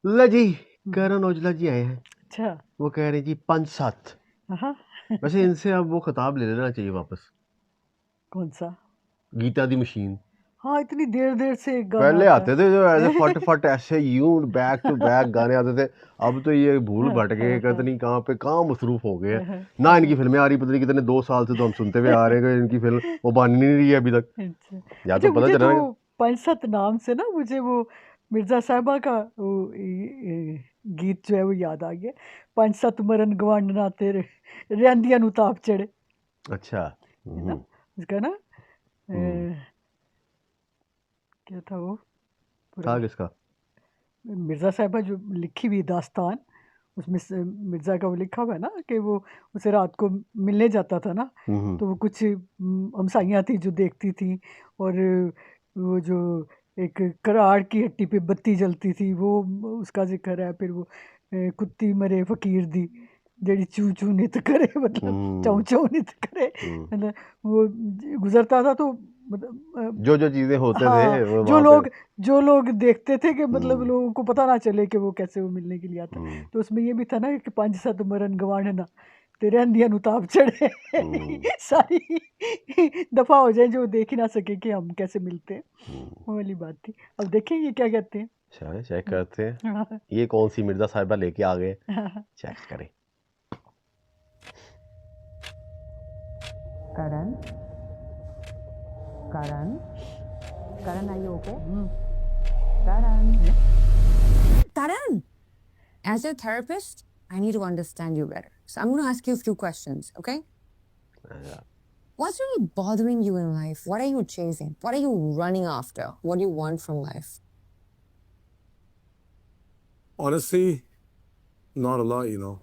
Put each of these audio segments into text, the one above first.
ला जी करण औजला जी आए हैं। अच्छा। वो कह रहे जी 5-7। हाँ। वैसे इनसे अब वो खिताब ले लेना चाहिए वापस। कौन सा? गीता दी मशीन। हाँ, इतनी देर से एक गाना पहले आता आते थे जो ऐसे है। फट फट ऐसे यूं बैक टू बैक गाने आते थे। अब तो ये भूल भट गए, कहते नहीं कहाँ पे कहाँ मसरूफ हो गए हैं। ना इनकी फिल्में आ रही, पता नहीं कितने 2 साल से तो हम सुनते हुए आ रहे हैं कि इनकी फिल्म वो बन नहीं रही है अभी तक। अच्छा। या अच्छा, तो पता मुझे चला तो ना। 5-7 नाम से ना मुझे वो मिर्ज़ा साहिबा का वो गीत जो है वो याद आ गया। 5-7 मरन गवांडना तेरे रैंदियां नू ताप चढ़े, अच्छा। है ना? उसका ना क्या था वो पूरा? था किसका? मिर्ज़ा साहिबा जो लिखी हुई दास्तान, उसमें से मिर्ज़ा का वो लिखा हुआ है ना कि वो उसे रात को मिलने जाता था ना, तो वो कुछ हमसाइयाँ थी जो देखती थी, और वो जो एक कराड़ की हट्टी पे बत्ती जलती थी वो उसका जिक्र है। फिर वो कुत्ती मरे फकीर दी जेड़ी चू चू नित करे, मतलब चौ चौ नित करे, मतलब वो गुजरता था तो मतलब जो जो चीजें होते थे हाँ, वो वहाँ पे। जो लोग देखते थे कि मतलब लोगों को पता ना चले कि वो कैसे वो मिलने के लिए आता। तो उसमें ये भी था ना कि 5-7 मरन गवांडना ते रैंदियां नू ताप चढ़े। सारी दफा हो जाए जो देख ही ना सके कि हम कैसे मिलते हैं, वो वाली बात थी। अब देखें ये क्या कहते हैं। चेक करते हैं हाँ। ये कौन सी मिर्जा साहिबा लेके आ गए। चेक करें। Karan, Karan, Karan, are you okay? Karan. Karan, as a therapist, I need to understand you better. So I'm going to ask you a few questions, okay? What's really bothering you in life? What are you chasing? What are you running after? What do you want from life? Honestly, not a lot, you know.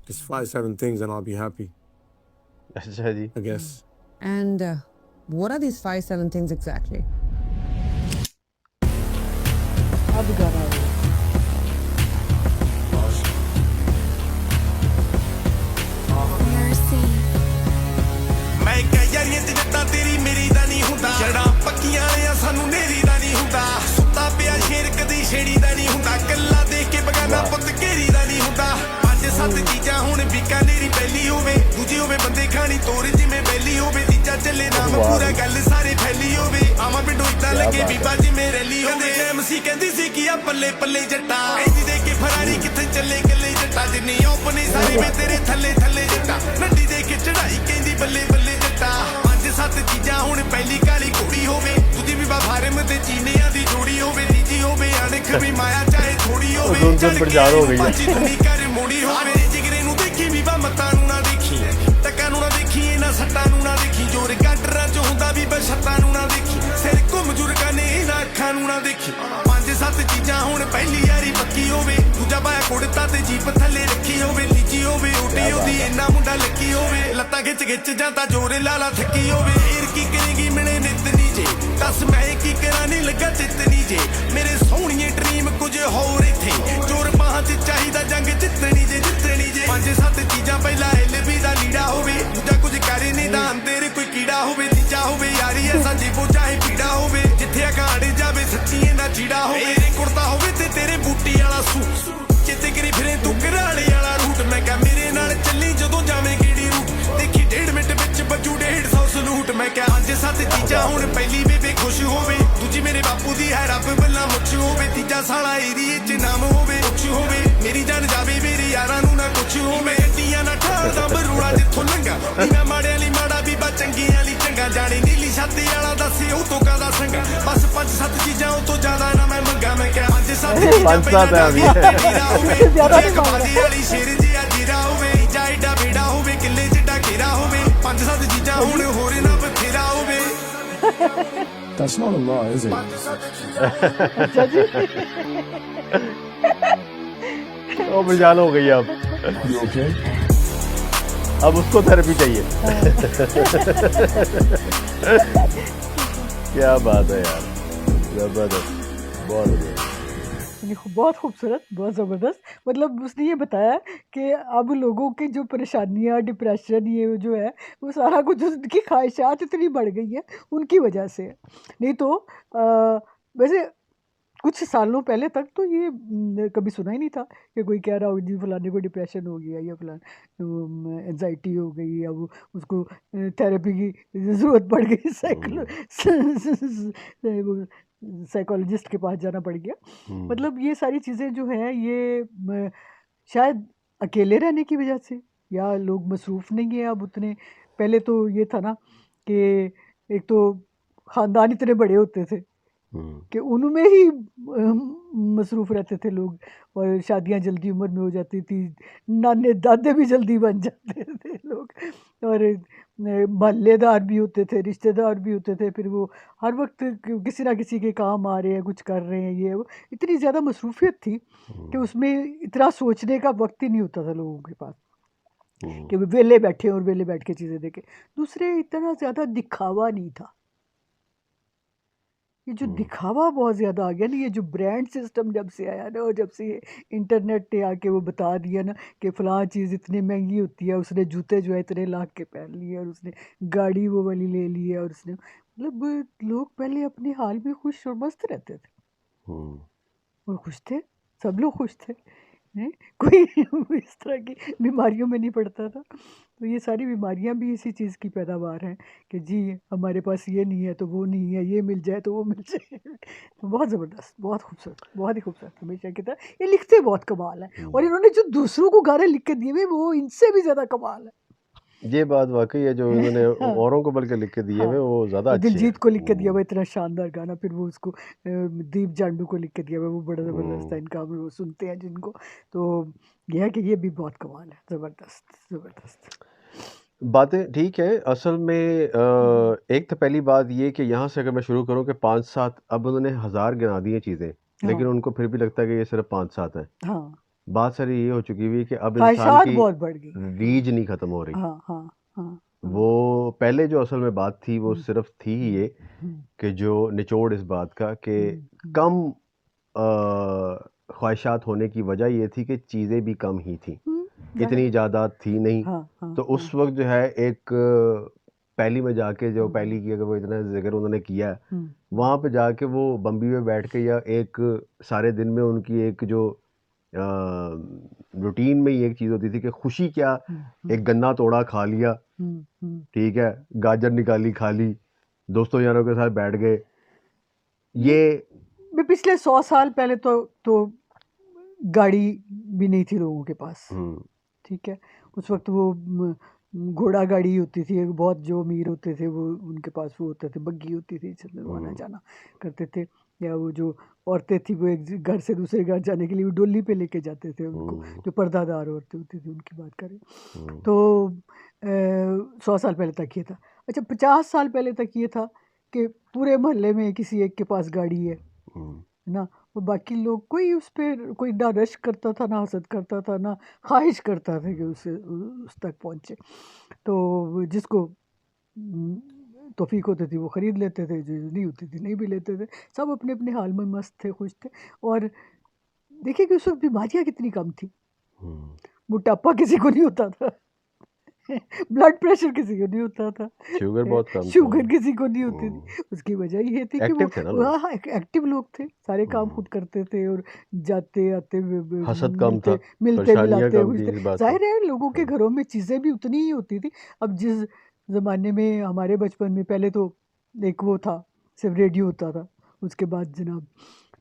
Just 5-7 things and I'll be happy, अच्छा जी। I guess. And what are these 5-7 things exactly? अब गाना है। मैं क्या यारियां ते जट्टा तेरी मेरी दा नहीं हुंदा जड़ा पक्कियां आ सानू नेरी दा नहीं हुंदा सुत्ता पिया शेर कदी छेड़ी दा नहीं हुंदा कल्ला देख के बगाना पुੱਤ घेरी दा नहीं हुंदा 5-7 चीजां हुण बीकानेरी पहली होवे दूजी होवे बंदे खानी तोर जिवें बैली होवे तीजा चले नाम पूरा गल सारे फैली होवे आवा पिंडों इदां लगे बीबा जिवें रैली होवे एमसी कहंदी सी कि आ पल्ले पल्ले जट्टा इंज दे के फरारी किथे चले गले जट्टा जिन्नी ओपनी सारी वे तेरे थल्ले थल्ले जट्टा नड्डी दे के चढ़ाई कहंदी बल्ले बल्ले जट्टा 5-7 चीजां हुण पहली काली घोड़ी होवे दूजी भी फार्म ते चीनियां दी जोड़ी होवे तीजी होवे अणख भी माया चाहे थोड़ी होवे चढ़ के पंची धुनी कर मोड़ी होवे जिगरे नू देखी भी मतां नू ना देखी टक्का नू ना देखी ना सट्टां नू ना देखी जोर गाडरां च हुंदा भी बछत्तां नू ना देखी सिर घुम जुरगा ने ना अखां नू ना देखी 5-7 चीजां हुण पहली यारी पक्की होवे दूजा पाया कुड़ता ते जीप थल्ले रखी होवे तीजी होवे उडी उदी इन्ना मुंडा लकी होवे लत्तां खिच जांदा जोर लाला थकी होवे एर की करेगी मिले नितनी जे दस मैं की करा नहीं लगा चितनी जे मेरे सोहणीए ड्रीम कुछ होर इथे जोर बाहां च चाहिदा जंग जितनी जे 5-7 चीजां पहला एलबी दा लीड़ा होवे दूजा कुछ करे नहीं दा अंदर कोई कीड़ा होवे तीजा होवे यारी ऐसा जीवो चाहे पीड़ा होवे जिथे अखाड़े जावे सच्ची ना चीड़ा होवे मेरे कुर्ता होवे ते तेरे बूटी वाला सूट चेते करी फिरे तू घराड़े वाला रूट मैं क्या मेरे नाल चली जदों जावे केड़ी रूट देखी 1.5 मिनट विच बजू 150 सलूट मैं क्या 5-7 चीजां हुण पहली बेबे खुश होवे दूजी मेरे बापू दी है रब बल्ला मुछ होवे तीजा साला एरिए च नाम होवे कुछ होवे मेरी जान जावे मेरे यारां नू ना कुछ होवे गड्डियां ना ठालदा बरूड़ा जिथों लंघा नीना माड़े वाली माड़ा बीबा चंगी वाली चंगा जाने नीली छाती वाला दसे ਉਹ ਤੋਂ ਕਾਦਾ ਸੰਗਾ ਬਸ 5-7 ਚੀਜ਼ਾਂ ਉਹ ਤੋਂ ਜ਼ਿਆਦਾ ਨਾ ਮੈਂ ਮੰਗਾ ਮੈਂ ਕਿਹਾ 5-7 ਚੀਜ਼ਾਂ ਪਹਿਲਾਂ ਜ਼ਿਆਦਾ ਨਹੀਂ ਕਮਾਦੀ ਵਾਲੀ ਸ਼ੇਰ ਜੀ ਆ ਜੀਰਾ ਹੋਵੇ ਜਾਇਡਾ ਬੇੜਾ ਹੋਵੇ ਕਿੱਲੇ ਜਿੱਡਾ ਘੇਰਾ ਹੋਵੇ 5-7 ਚੀਜ਼ਾਂ ਹੁਣ ਹੋਰ ਨਾ ਬਥੇਰਾ ਹੋਵੇ That's not a law, is it? अच्छा जी। वो बेजान हो गई अब। You okay? अब उसको थेरेपी चाहिए। क्या बात है यार, जबरदस्त, बहुत बढ़िया। बहुत खूबसूरत, बहुत ज़बरदस्त। मतलब उसने ये बताया कि अब लोगों की जो परेशानियाँ, डिप्रेशन, ये जो है वो सारा कुछ उनकी ख्वाहिशात इतनी बढ़ गई है उनकी वजह से। नहीं तो वैसे कुछ सालों पहले तक तो ये कभी सुना ही नहीं था कि कोई कह रहा हो जी फलाने को डिप्रेशन हो गया या फलान एंजाइटी हो गई या वो उसको थेरेपी की ज़रूरत पड़ गई साइकोलॉजिस्ट के पास जाना पड़ गया। मतलब ये सारी चीज़ें जो है ये शायद अकेले रहने की वजह से या लोग मसरूफ़ नहीं है अब उतने। पहले तो ये था ना कि एक तो ख़ानदान इतने बड़े होते थे कि उनमें ही मसरूफ़ रहते थे लोग और शादियां जल्दी उम्र में हो जाती थी, नाने दादे भी जल्दी बन जाते थे लोग और मोहल्लेदार भी होते थे, रिश्तेदार भी होते थे, फिर वो हर वक्त किसी ना किसी के काम आ रहे हैं, कुछ कर रहे हैं, ये वो इतनी ज़्यादा मसरूफियत थी कि उसमें इतना सोचने का वक्त ही नहीं होता था लोगों के पास कि वो वेले बैठे और वेले बैठ के चीज़ें देखें। दूसरे इतना ज़्यादा दिखावा नहीं था। ये जो दिखावा बहुत ज़्यादा आ गया ना, ये जो ब्रांड सिस्टम जब से आया ना और जब से ये इंटरनेट ने आके वो बता दिया ना कि फ़लाँ चीज़ इतनी महंगी होती है, उसने जूते जो है इतने लाख के पहन लिए और उसने गाड़ी वो वाली ले ली है और उसने मतलब लोग पहले अपने हाल में खुश और मस्त रहते थे और खुश थे, सब लोग खुश थे हैं? कोई इस तरह की बीमारियों में नहीं पड़ता था। तो ये सारी बीमारियां भी इसी चीज़ की पैदावार हैं कि जी हमारे पास ये नहीं है तो वो नहीं है, ये मिल जाए तो वो मिल जाए। तो बहुत ज़बरदस्त, बहुत खूबसूरत, बहुत ही खूबसूरत हमेशा की तरह। ये लिखते बहुत कमाल है और इन्होंने जो दूसरों को गाने लिख के दिए हुए वो इनसे भी ज़्यादा कमाल है। ये बात वाकई है, जो इन्होंने हाँ औरों को बल्कि लिख के दिए हुए हाँ वो ज़्यादा और अच्छे हैं। दिलजीत को लिख के दिया हुआ इतना शानदार गाना, फिर वो उसको दीप जांडू को लिख के दिया हुआ, वो बड़ा ज़बरदस्त है इनका, वो सुनते हैं जिनको। तो यह है कि ये भी बहुत कमाल है, ज़बरदस्त ज़बरदस्त। बातें ठीक है असल में। एक तो पहली बात ये कि यहाँ से अगर मैं शुरू करूँ कि 5-7, अब उन्होंने 1000 गिना दी हैं चीज़ें, लेकिन हाँ उनको फिर भी लगता है कि ये सिर्फ 5-7 हैं। हाँ बात सारी ये हो चुकी हुई कि अब इंसान ख्वाहिशात की बहुत बढ़ गई। रीझ नहीं ख़त्म हो रही। हाँ हाँ हाँ वो पहले जो असल में बात थी वो सिर्फ थी ही ये हम्म, कि जो निचोड़ इस बात का कि कम ख्वाहिशात होने की वजह ये थी कि चीज़ें भी कम ही थी, इतनी ज़्यादा थी नहीं। हाँ हाँ तो उस वक्त जो है एक पहली में जाके जो पहली की अगर वो इतना जिक्र उन्होंने किया है, वहाँ पे जाके वो बम्बी में बैठ के या एक सारे दिन में उनकी एक जो रूटीन में ही एक चीज़ होती थी कि खुशी क्या, एक गन्ना तोड़ा खा लिया, ठीक है, गाजर निकाली खा ली, दोस्तों यारों के साथ बैठ गए। ये पिछले 100 साल पहले तो गाड़ी भी नहीं थी लोगों के पास, ठीक है। उस वक्त वो घोड़ा गाड़ी होती थी, एक बहुत जो अमीर होते थे वो उनके पास वो होते थे, बग्गी होती थी, जिसमें आना जाना करते थे। या वो जो औरतें थी वो एक घर से दूसरे घर जाने के लिए वो डोली पे लेके जाते थे उनको, जो पर्दादार औरतें होती थी उनकी बात करें तो 100 साल पहले तक ये था। अच्छा 50 साल पहले तक ये था कि पूरे मोहल्ले में किसी एक के पास गाड़ी है ना, और बाकी लोग कोई उस पर कोई ना रश करता था, ना हसद करता था, ना ख्वाहिश करता था कि उस तक पहुँचे। तो जिसको तौफीक होती थी वो ख़रीद लेते थे, जो नहीं होती थी नहीं भी लेते थे। सब अपने अपने हाल में मस्त थे, खुश थे। और देखिए कि उस वक्त बीमारियाँ कितनी कम थी, मोटापा किसी को नहीं होता था ब्लड प्रेशर किसी को नहीं होता था, शुगर बहुत कम था। शुगर किसी को नहीं होती थी। उसकी वजह ये थी कि एक्टिव थे ना लोग। हाँ एक्टिव लोग थे, सारे काम खुद करते थे और जाते आते हसद कम था, मिलते परेशानियां मिलाते कम थी इस बात से। जाहिर है लोगों के घरों में चीज़ें भी उतनी ही होती थी। अब जिस ज़माने में हमारे बचपन में पहले तो एक वो था, सिर्फ रेडियो होता था, उसके बाद जनाब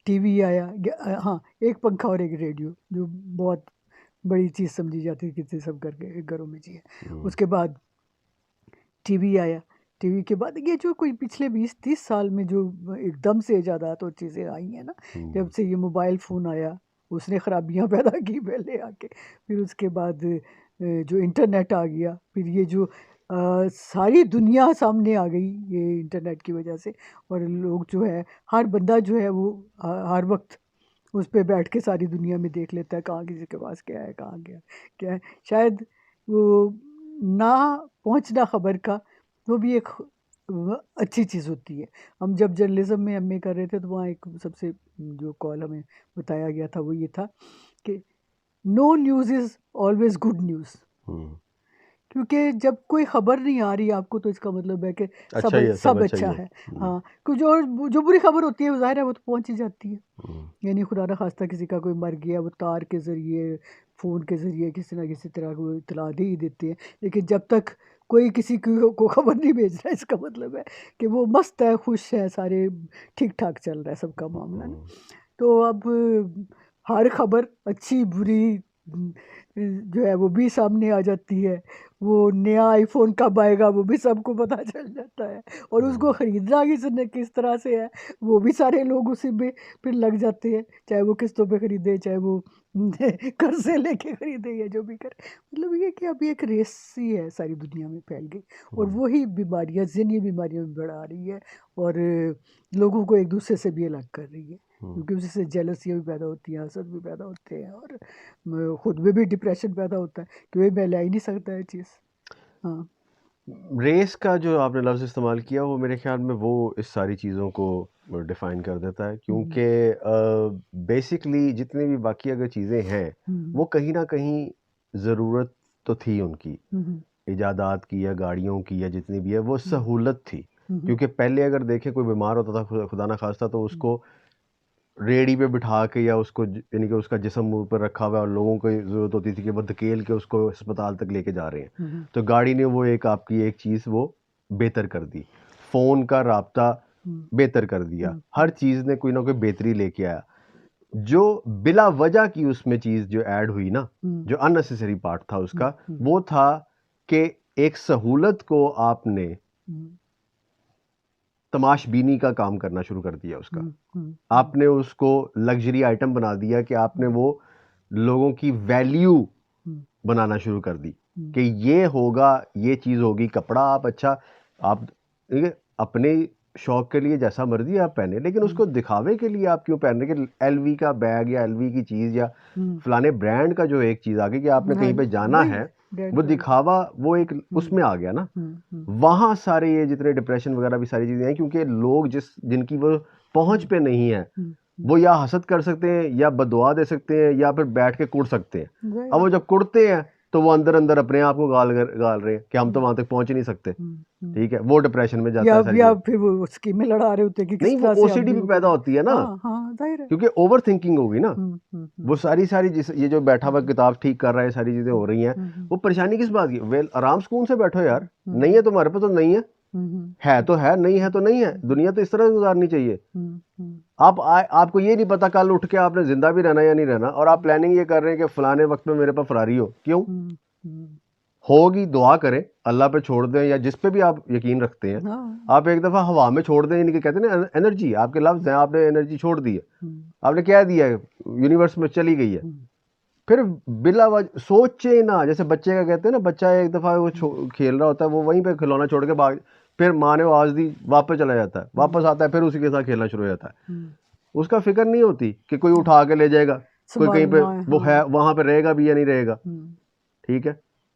टीवी आया, हाँ एक पंखा और एक रेडियो, जो बहुत बड़ी चीज़ समझी जाती थी कि सब करके घरों में चाहिए। उसके बाद टीवी आया, टीवी के बाद ये जो कोई पिछले 20-30 साल में जो एकदम से इजादात और चीज़ें आई हैं ना, जब से ये मोबाइल फ़ोन आया उसने ख़राबियाँ पैदा की पहले आके, फिर उसके बाद जो इंटरनेट आ गया, फिर ये जो सारी दुनिया सामने आ गई ये इंटरनेट की वजह से। और लोग जो है हर बंदा जो है वो हर वक्त उस पे बैठ के सारी दुनिया में देख लेता है कहाँ किसी के पास क्या है, कहाँ गया क्या है। शायद वो ना पहुंचना खबर का वो भी एक अच्छी चीज़ होती है। हम जब जर्नलिज्म में एमए कर रहे थे तो वहाँ एक सबसे जो कॉल हमें बताया गया था वो ये था कि no news is always good news, क्योंकि जब कोई खबर नहीं आ रही आपको तो इसका मतलब है कि सब अच्छा ही है, सब अच्छा ही अच्छा है। है। हाँ, कुछ और जो बुरी खबर होती है वो ज़ाहिर है वो तो पहुंच ही जाती है। यानी खुदा ना खास्ता किसी का कोई मर गया, वो तार के ज़रिए, फ़ोन के ज़रिए किसी ना किसी तरह को इत्तला दे ही देते हैं। लेकिन जब तक कोई किसी को खबर नहीं भेज रहा, इसका मतलब है कि वो मस्त है, खुश है, सारे ठीक-ठाक चल रहा है सबका मामला ना। तो अब हर खबर अच्छी बुरी जो है वो भी सामने आ जाती है। वो नया आईफ़ोन कब आएगा वो भी सबको पता चल जाता है, और उसको ख़रीदना किस तरह से है वो भी सारे लोग उसी में फिर लग जाते हैं। चाहे वो किस्तों पे ख़रीदे, चाहे वो कर्ज़े लेके ख़रीदे, या जो भी करे। मतलब ये कि अभी एक रेस सी है सारी दुनिया में फैल गई, और वही बीमारियाँ ज़हनी बीमारियाँ भी बढ़ा रही है, और लोगों को एक दूसरे से भी अलग कर रही है, क्योंकि उससे जेलसियाँ भी पैदा होती हैं, हसद भी पैदा होते हैं, और खुद में भी डिप्रेशन पैदा होता है कि भाई मैं ला ही नहीं सकता है चीज़। हाँ। रेस का जो आपने लफ्ज़ इस्तेमाल किया वो मेरे ख्याल में वो इस सारी चीज़ों को डिफ़ाइन कर देता है, क्योंकि बेसिकली जितनी भी बाकी अगर चीज़ें हैं वो कहीं ना कहीं ज़रूरत तो थी उनकी, इजादात की या गाड़ियों की या जितनी भी है, वो सहूलत थी। क्योंकि पहले अगर देखें कोई बीमार होता था, खुदा ना खास्ता, तो उसको रेडी पे बिठा के या उसको यानी कि उसका जिस्म मुंह पर रखा हुआ है और लोगों को ज़रूरत होती थी कि वो धकेल के उसको अस्पताल तक लेके जा रहे हैं, तो गाड़ी ने वो एक आपकी एक चीज़ वो बेहतर कर दी, फ़ोन का राब्ता बेहतर कर दिया, हर चीज़ ने कोई ना कोई बेहतरी लेके आया। जो बिला वजह की उसमें चीज़ जो ऐड हुई ना, जो अननेसेसरी पार्ट था उसका, वो था कि एक सहूलत को आपने तमाशबीनी का काम करना शुरू कर दिया उसका। आपने उसको लग्जरी आइटम बना दिया कि आपने वो लोगों की वैल्यू बनाना शुरू कर दी कि ये होगा, ये चीज़ होगी। कपड़ा आप अच्छा, आप ठीक है, अपने शौक के लिए जैसा मर्जी आप पहने, लेकिन उसको दिखावे के लिए आप क्यों पहन रहे कि एलवी का बैग या एलवी की चीज़ या फलाने ब्रांड का जो एक चीज़ आ गई कि आपने कहीं पे जाना है, वो दिखावा वो एक उसमें आ गया ना। वहाँ सारे ये जितने डिप्रेशन वगैरह भी सारी चीज़ें हैं, क्योंकि लोग जिनकी वो पहुंच पे नहीं है, वो या हसद कर सकते हैं या बददुआ दे सकते हैं या फिर बैठ के कुड़ सकते हैं। अब वो जब कुड़ते हैं तो वो अंदर अंदर अपने आप को गाल रहे हैं कि हम तो वहां तक पहुंच ही नहीं सकते। ठीक है, वो डिप्रेशन में जाता है सारी या फिर वो स्कीमें लड़ा रहे होते हैं कि किस नहीं, वो तरह से ओसीडी भी पैदा होती है ना। हाँ, जाहिर है। क्योंकि ओवर थिंकिंग होगी ना। वो सारी ये जो बैठा हुआ किताब ठीक कर रहा है, सारी चीजें हो रही हैं, वो परेशानी किस बात की? वेल, आराम सुकून से बैठो यार। नहीं है तुम्हारे पास तो नहीं है तो है, नहीं है तो नहीं है। दुनिया तो इस तरह गुजारनी चाहिए। आपको ये नहीं पता कल उठ के आपने जिंदा भी रहना या नहीं रहना, और आप प्लानिंग ये कर रहे हैं कि फलाने वक्त में मेरे पास फरारी हो। क्यों होगी? दुआ करें, अल्लाह पे छोड़ दें, या जिस पे भी आप यकीन रखते हैं। आप एक दफा हवा में छोड़ दें, इनके कहते हैं ना एनर्जी, आपके लफ्ज हैं, आपने एनर्जी छोड़ दी है, आपने क्या दिया है, यूनिवर्स में चली गई है। फिर बिला सोचे ना, जैसे बच्चे का कहते हैं ना, बच्चा एक दफा वो खेल रहा होता है, वो वहीं पे खिलौना छोड़ के भाग, फिर माँ ने आवाज दी, वापस चला जाता है, वापस आता है, फिर उसी के साथ खेलना शुरू हो जाता है। उसका फिक्र नहीं होती कि कोई उठा के ले जाएगा, कोई कहीं पे वो है, वहां पे रहेगा भी या नहीं रहेगा। ठीक है,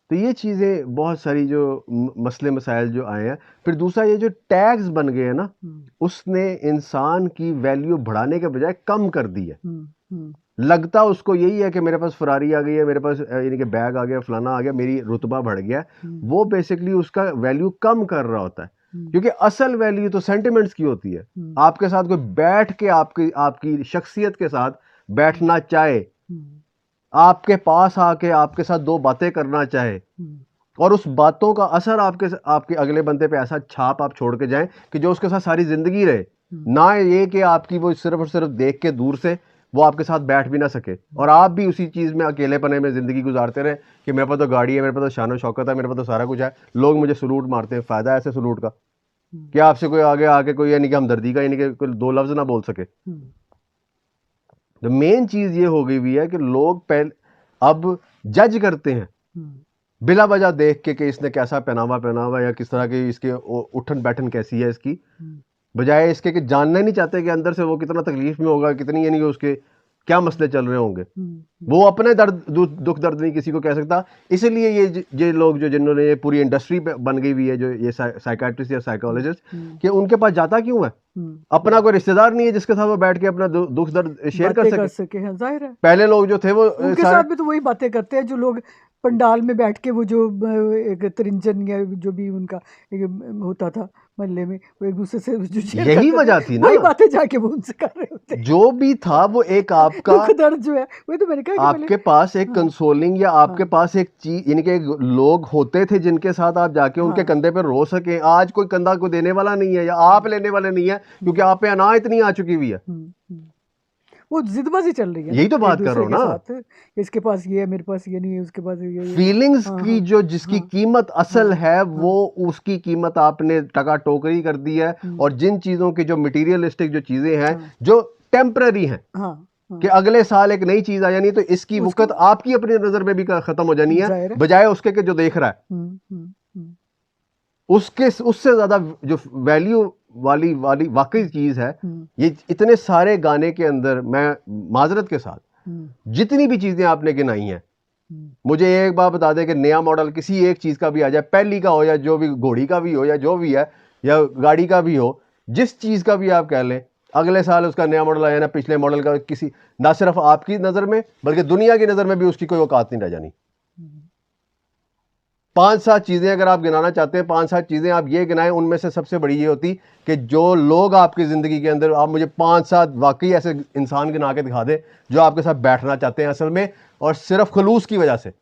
तो ये चीज़ें बहुत सारी जो मसले मसाइल जो आए हैं। फिर दूसरा ये जो टैग्स बन गए हैं ना, उसने इंसान की वैल्यू बढ़ाने के बजाय कम कर दी है। लगता उसको यही है कि मेरे पास फरारी आ गई है, मेरे पास यानी कि बैग आ गया, फलाना आ गया, मेरी रुतबा बढ़ गया। वो बेसिकली उसका वैल्यू कम कर रहा होता है, क्योंकि असल वैल्यू तो सेंटिमेंट्स की होती है। आपके साथ कोई बैठ के आपकी शख्सियत के साथ बैठना चाहे, आपके पास आके आपके साथ दो बातें करना चाहे, और उस बातों का असर आपके अगले बंदे पे ऐसा छाप आप छोड़ के जाएं कि जो उसके साथ सारी जिंदगी रहे। ना ये कि आपकी वो सिर्फ और सिर्फ देख के दूर से वो आपके साथ बैठ भी ना सके, और आप भी उसी चीज़ में अकेलेपने में ज़िंदगी गुजारते रहे कि मेरे पास तो गाड़ी है, मेरे पास तो शान शौकत है, मेरे पास तो सारा कुछ है, लोग मुझे सलूट मारते हैं। फ़ायदा है ऐसे सलूट का? क्या आपसे कोई आगे आके कोई यानी कि हमदर्दी का यानी कि कोई दो लफ्ज़ ना बोल सके? तो मेन चीज़ ये हो गई हुई है कि लोग पहले अब जज करते हैं बिला वजह देख के कि इसने कैसा पहनावा या किस तरह की इसके उठन बैठन कैसी है इसकी, बजाय इसके कि जानना ही नहीं चाहते कि अंदर से वो कितना तकलीफ में होगा, कितनी यानी कि उसके क्या मसले चल रहे होंगे। वो अपने दुख दर्द नहीं किसी को कह सकता। इसलिए ये लोग जिन्होंने ये पूरी इंडस्ट्री बन गई हुई है, जो ये साइकाट्रिस्ट या साइकोलॉजिस्ट, कि उनके पास जाता क्यों है? अपना कोई रिश्तेदार नहीं है जिसके साथ वो बैठ के अपना दुख दर्द शेयर कर सके। जाहिर है। पहले लोग जो थे वो उनके साथ भी तो वही बातें करते हैं जो लोग पंडाल में बैठ के वो जो एक तरिंजन या जो भी उनका एक होता था मोहल्ले में, वो एक दूसरे से जो शेयर यही करते वजह थे, थी ना। वही बातें जाके वो उनसे कर रहे होते हैं। जो भी था वो एक आपका दुख दर्द जो है वही तो मैंने कहा कि आपके पास एक कंसोलिंग या आपके पास एक चीज, इनके लोग होते थे जिनके साथ आप जाके उनके कंधे पे रो सके। आज कोई कंधा को देने वाला नहीं है, या आप लेने वाले नहीं है, क्योंकि आप पे अना इतनी आ चुकी हुई है। वो जिदबाजी चल रही है यही तो एक बात कर दूसरे रहा हूं के साथ, इसके पास ये है, मेरे पास ये नहीं है, उसके पास ये फीलिंग्स हाँ, की हाँ, जो जिसकी कीमत असल है वो उसकी कीमत आपने टका टोकरी कर दी है। और जिन चीजों की जो मटीरियलिस्टिक जो चीजें हैं जो टेम्पररी हैं, हाँ, हाँ, कि अगले साल एक नई चीज आ जानी है, तो इसकी वक़्त आपकी अपनी नजर में भी खत्म हो जानी जाहिर है, है। बजाय उसके के जो देख रहा है उसके उससे ज्यादा जो वैल्यू वाली वाली वाकई चीज है। ये इतने सारे गाने के अंदर, मैं माजरत के साथ जितनी भी चीजें आपने गिनाई हैं, मुझे एक बात बता दें कि नया मॉडल किसी एक चीज का भी आ जाए, पहली का हो या जो भी, घोड़ी का भी हो या जो भी है, या गाड़ी का भी हो, जिस चीज का भी आप कह लें, अगले साल उसका नया मॉडल आया ना, पिछले मॉडल का किसी, ना सिर्फ आपकी नजर में बल्कि दुनिया की नजर में भी उसकी कोई औकात नहीं रह जानी। 5-7 चीजें अगर आप गिनाना चाहते हैं, 5-7 चीजें आप ये गिनाएं, उनमें से सबसे बड़ी ये होती कि जो लोग आपकी जिंदगी के अंदर, आप मुझे 5-7 वाकई ऐसे इंसान गिना के दिखा दें जो आपके साथ बैठना चाहते हैं असल में, और सिर्फ खलूस की वजह से।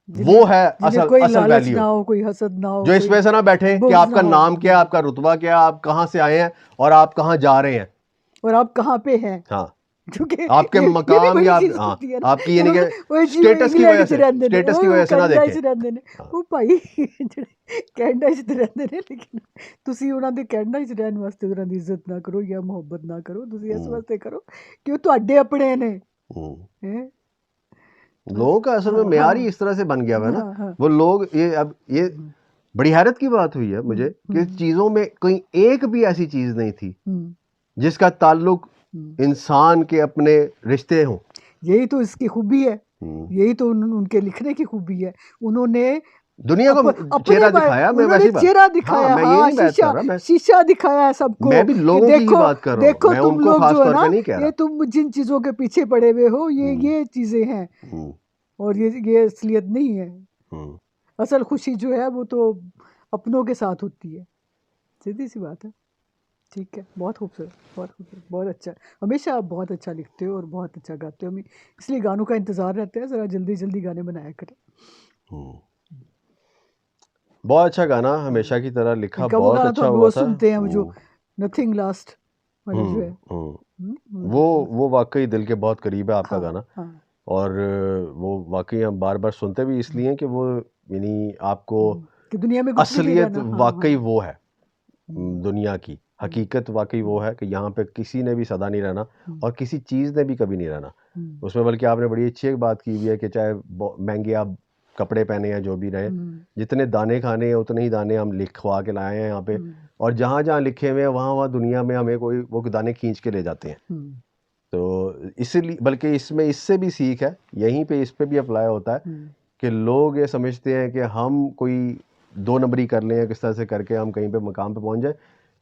वो है असल कोई असल लालच वैल्यू, ना हो, कोई हसद ना हो, जो इस कोई वजह से ना बैठे कि बुग़्ज़ आपका ना हो। नाम क्या है, आपका रुतबा क्या है, आप कहां से आए हैं और आप कहां जा रहे हैं। और आप कहाँ पे हैं, हाँ, क्योंकि आपके ये भी मकाम बड़ी या चीज़ हाँ, होती है ना। आपकी यानी कि वो जी स्टेटस की इंग्लैंड वजह च से, रहंदे ने, स्टेटस की वो वजह से ना कनाडा देखें। च रहंदे ने, ਉਹ ਭਾਈ ਜਿਹੜੇ ਕੈਨੇਡਾ 'ਚ ਰਹਿੰਦੇ ਨੇ, ਲੇਕਿਨ ਤੁਸੀਂ ਉਹਨਾਂ ਦੇ ਕੈਨੇਡਾ 'ਚ ਰਹਿਣ ਵਾਸਤੇ ਉਹਨਾਂ ਦੀ ਇੱਜ਼ਤ ਨਾ ਕਰੋ ਜਾਂ ਮੁਹੱਬਤ ਨਾ ਕਰੋ, ਤੁਸੀਂ ਇਸ ਵਾਸਤੇ ਕਰੋ कि वो ਤੁਹਾਡੇ ਆਪਣੇ ਨੇ। हैं? लोगों का असल में हाँ, मेयार ही हाँ, इस तरह से बन गया हुआ है हाँ, ना। हाँ। वो लोग ये अब ये बड़ी हैरत की बात हुई है मुझे कि चीजों में कोई एक भी ऐसी चीज नहीं थी जिसका ताल्लुक इंसान के अपने रिश्ते हों। यही तो इसकी खूबी है, यही तो उनके लिखने की खूबी है। उन्होंने दुनिया को चेहरा दिखाया। मैं वैसी बात, चेहरा दिखाया, मैं ये नहीं बात कर रहा, मैं शीशा दिखाया सबको। मैं भी लोगों की ही बात कर रहा हूँ, देखो मैं तुम उनको लोग खास जो है तौर ना, पे नहीं कह रहा। ये तुम जिन चीजों के पीछे पड़े हुए हो, ये चीजें हैं, और ये असलियत नहीं है। असल खुशी जो है वो तो अपनों के साथ होती है, सीधी सी बात है। ठीक है, बहुत खूबसूरत, बहुत खूबसूरत, बहुत अच्छा। हमेशा आप बहुत अच्छा लिखते हो और बहुत अच्छा गाते हो, हमें इसलिए गानों का इंतज़ार रहता है, ज़रा जल्दी जल्दी गाने बनाया करें। बहुत अच्छा गाना, हमेशा की तरह लिखा, इनका वो बहुत गाना अच्छा तो हम हुआ रोज़ था। सुनते हैं, जो नथिंग लास्ट वाला जो है, वो वाकई दिल के बहुत करीब है आपका हाँ, गाना। हाँ, और वो वाकई हम बार बार सुनते भी इसलिए हैं कि वो यानी आपको कि दुनिया में कुछ भी नहीं असलियत रहना। हाँ, वाकई हाँ, वो है, दुनिया की हकीकत वाकई वो है कि यहाँ पे किसी ने भी सदा नहीं रहना और किसी चीज़ ने भी कभी नहीं रहना उसमें। बल्कि आपने बड़ी अच्छी एक बात की हुई है कि चाहे महंगे आप कपड़े पहने या जो भी रहे, जितने दाने खाने हैं उतने ही दाने हम लिखवा के लाए हैं यहाँ पे, और जहाँ जहाँ लिखे हुए हैं वहाँ वहाँ दुनिया में हमें कोई वो दाने खींच के ले जाते हैं। तो इसीलिए, बल्कि इसमें इससे भी सीख है, यहीं पे इस पे भी अप्लाई होता है कि लोग ये समझते हैं कि हम कोई 2 नंबरी कर लें या किस तरह से करके हम कहीं पे मकाम पे पहुंच जाए।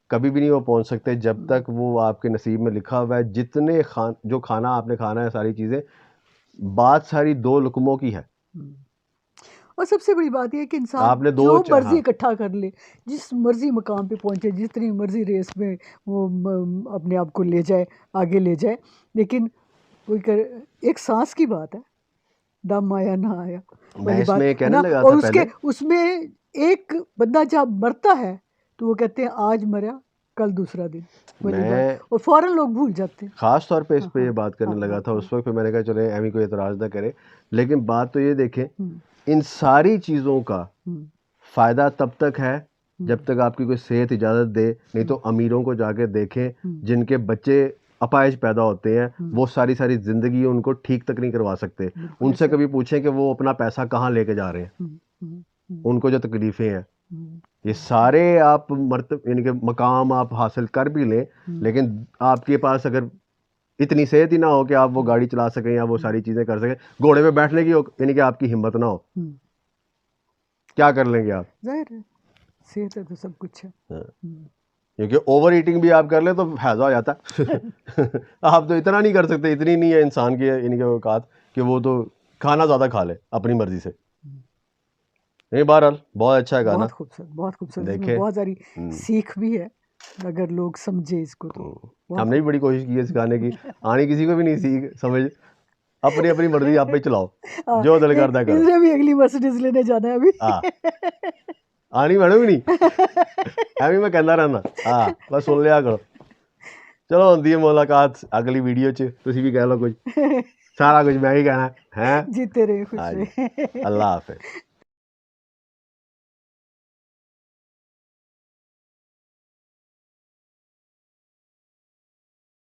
कभी भी नहीं वो पहुंच सकते जब तक वो आपके नसीब में लिखा हुआ है। जितने जो खाना आपने खाना है, सारी चीज़ें, बात सारी 2 लुकमों की है। और सबसे बड़ी बात यह है कि इंसान आपने जो मर्जी हाँ। इकट्ठा कर ले, जिस मर्जी मकाम पे पहुंचे, जितनी मर्जी रेस में वो अपने आप को ले जाए, आगे ले जाए, लेकिन कोई एक सांस की बात है, दम आया ना आया मैं इसमें ये कहने लगा और था उसके पहले, उसमें एक बंदा जब मरता है तो वो कहते हैं आज मरा कल दूसरा दिन, मैं और फौरन लोग भूल जाते हैं। खास तौर पे इस पे ये बात करने लगा था उस वक्त, फिर मैंने कहा चले एमी कोई एतराज़ ना करे, लेकिन बात तो ये देखें, इन सारी चीज़ों का फ़ायदा तब तक है जब तक आपकी कोई सेहत इजाज़त दे। नहीं तो अमीरों को जाके देखें जिनके बच्चे अपाहिज पैदा होते हैं, वो सारी सारी ज़िंदगी उनको ठीक तक नहीं करवा सकते। उनसे कभी पूछें कि वो अपना पैसा कहाँ लेके जा रहे हैं, उनको जो तकलीफ़ें हैं। ये सारे आप यानी कि मकाम आप हासिल कर भी लें, लेकिन आपके पास अगर इतनी सेहत ही ना हो कि आप वो गाड़ी चला सकें या वो सारी चीज़ें कर सकें, घोड़े पे बैठने की यानी कि आपकी हिम्मत ना हो, क्या कर लेंगे आप? जाहिर है, सेहत है तो सब कुछ है। क्योंकि ओवर ईटिंग भी आप कर ले तो हैजा हो जाता है। आप तो इतना नहीं कर सकते, इतनी नहीं है इंसान की इनके औकात कि वो तो खाना ज़्यादा खा ले अपनी मर्जी से। नहीं बहरहाल बहुत अच्छा है गाना। बहुत खूबसूरत, देखे। इसमें बहुत सारी सीख भी है अगर लोग समझे इसको तो। हमने भी बड़ी कोशिश की है सिखाने की, आनी किसी को भी नहीं सीख समझ, अपनी अपनी मर्जी आप पे चलाओ, जो दिल करता है करो। इसने भी अगली मर्सिडीज लेने जाना है अभी। हाँ आनी मैडम भी नहीं ਐਵੇਂ मैं कहता रहना। हाँ बस सुन लिया करो। चलो ਹੁੰਦੀ है मुलाकात अगली वीडियो च, तुसी भी कह लो कुछ, सारा कुछ मैं ही कहना है। जीते रहे खुश हाँ जी। रहे। अल्लाह हाफिज।